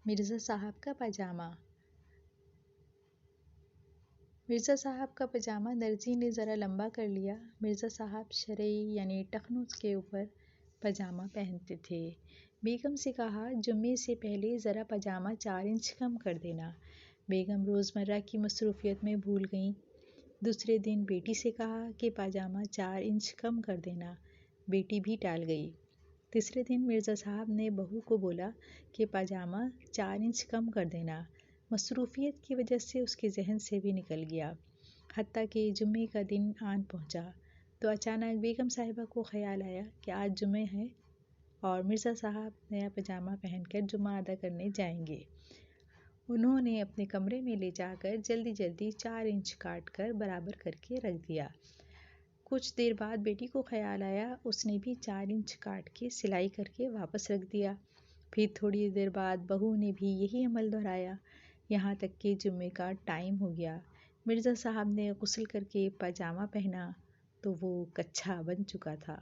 مرزا صاحب کا پاجامہ۔ مرزا صاحب کا پاجامہ درزی نے ذرا لمبا کر لیا۔ مرزا صاحب شرعی یعنی ٹخنوں کے اوپر پاجامہ پہنتے تھے۔ بیگم سے کہا جمعے سے پہلے ذرا پاجامہ 4 انچ کم کر دینا۔ بیگم روزمرہ کی مصروفیت میں بھول گئیں۔ دوسرے دن بیٹی سے کہا کہ پاجامہ 4 انچ کم کر دینا۔ بیٹی بھی ٹال گئی۔ تیسرے دن مرزا صاحب نے بہو کو بولا کہ پاجامہ 4 انچ کم کر دینا۔ مصروفیت کی وجہ سے اس کے ذہن سے بھی نکل گیا۔ حتیٰ کہ جمعے کا دن آن پہنچا تو اچانک بیگم صاحبہ کو خیال آیا کہ آج جمعہ ہے اور مرزا صاحب نیا پاجامہ پہن کر جمعہ ادا کرنے جائیں گے۔ انہوں نے اپنے کمرے میں لے جا کر جلدی 4 انچ کاٹ کر برابر کر کے رکھ دیا۔ کچھ دیر بعد بیٹی کو خیال آیا، اس نے بھی 4 انچ کاٹ کے سلائی کر کے واپس رکھ دیا۔ پھر تھوڑی دیر بعد بہو نے بھی یہی عمل دہرایا، یہاں تک کہ جمعے کا ٹائم ہو گیا۔ مرزا صاحب نے غسل کر کے پاجامہ پہنا تو وہ کچھا بن چکا تھا۔